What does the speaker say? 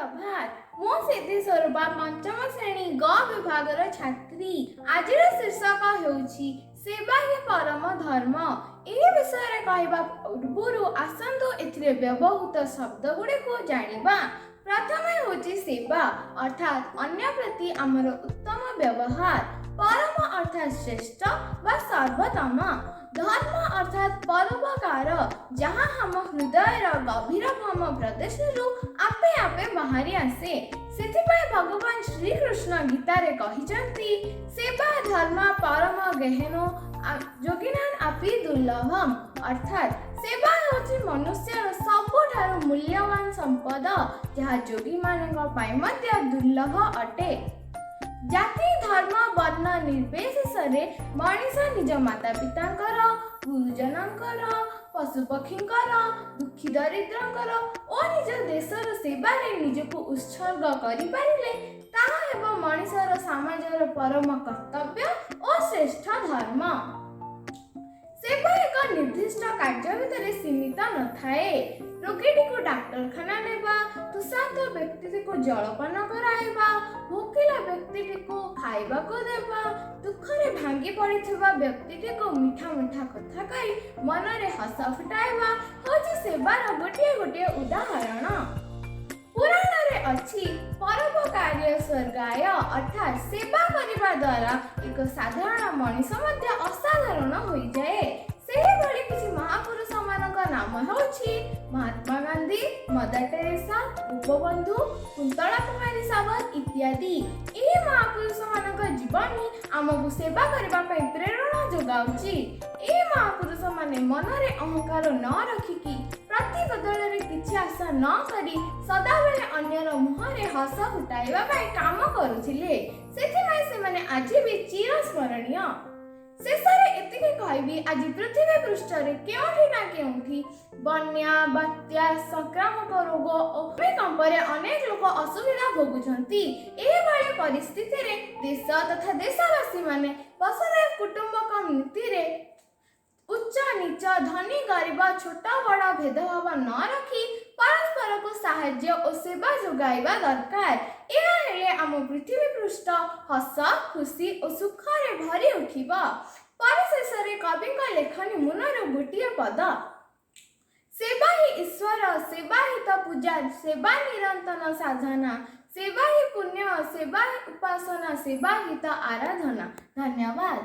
सुप्रभात मो सिद्धि स्वरूपा पंचम श्रेणी ग विभागर छात्री आज शीर्षक होउछि सेवा ही परम धर्म। एही विषय कहवा पूर्व आसंतु एथिरे व्यवहृत शब्द गुड़े को जानिबा। प्रथम होउछि सेवा अर्थात अन्य प्रति आमर उत्तम व्यवहार। परम अर्थात श्रेष्ठ व सर्वोत्तम। धर्म अर्थात परोपकार जहाँ हम हृदय गभीरतम प्रदेशरू आपे आपे बाहरी आसे। सेथिपाई भगवान श्री कृष्ण गीतारे कहिचंती सेवा धर्म परम गहनो जोगिनान अपि दुर्लभम। अर्थात सेवा होछि मनुष्यर सबुठारु मूल्यवान संपद जहाँ जोगी मानक पाई मध्य दुर्लभ अटे। जाति धर्म वर्ण निर्विशेषरे मनीष निज माता पितांकर गुरुजनंकर पशुपक्षींकर दुखी दरिद्रंकर और निज देशर सेवारे निजको उत्सर्ग करि पारिले ताहा हेबो मनीषर समाजर परम कर्तव्य और श्रेष्ठ धर्म। सेवा एक निर्दिष्ट कार्य भितर सीमित न थाए। रोगीटी को डाक्तरखाना नेबा, तुषार्त व्यक्ति को जलपान कराइबा, भोकिला व्यक्ति को खाइबा को देबा, दुखरे भांगी पड़िथिबा व्यक्ति को मीठा मीठा कथा कहि मनरे हस फुटाइबा होछि सेवार गोटिए गोटिए उदाहरण। पुराणरे अछि परोपकार्य स्वर्गाय अर्थात सेवा करिबा द्वारा एक साधारण मनीष मध्य असाधारण होई जाए। सेही भली किछि महापुरुष मानक नाम होछि महात्मा गांधी, मदर टेरेसा, गोपबंधु, कुंतला कुमारी सावंत इत्यादि। एही महापुरुष मानक जीवनी आमको सेवा करबा पई प्रेरणा जोगाउछि। एही महापुरुष माने मनरे अहंकार न रखिकी प्रति बदलरे किछि आशा न करी सदाबेले अन्यर मुहरे हस फुटाइबा पई काम करुथिले। सेथिमाई से माने आज भी चिरस्मरणीय। शेषरे एतिके कहबी आज पृथ्वी पृष्ठरे केउठी ना केउठी बन्या बात्या संक्रामक रोग और भूमिकंपरे अनेक लोक असुविधा भोगुछंती। एही भली परिस्थिति रे देश तथा देशवासी माने वसुधैव कुटुंबकम नीति रे उच्च नीच धनी गरीब छोट बड़ भेदभाव न रखी परस्पर को साहाय्य और सेवा जोगाइबा दरकार। ଏହା ହେଲେ ଆମ ପୃଥିବୀ ପୃଷ୍ଠ ହସ ଖୁସି ଓ ସୁଖରେ ଭରି ଉଠିବ। ପରିଶେଷରେ କବିଙ୍କ ଲେଖନୀ ମୁନରୁ ଗୋଟିଏ ପଦ ସେବା ହିଁ ଈଶ୍ୱର ସେବା ହିଁ ତ ପୂଜା ସେବା ନିରନ୍ତନ ସାଧନା ସେବା ହିଁ ପୁଣ୍ୟ ସେବା ହିଁ ଉପାସନା ସେବା ହିଁ ତ ଆରାଧନା। ଧନ୍ୟବାଦ।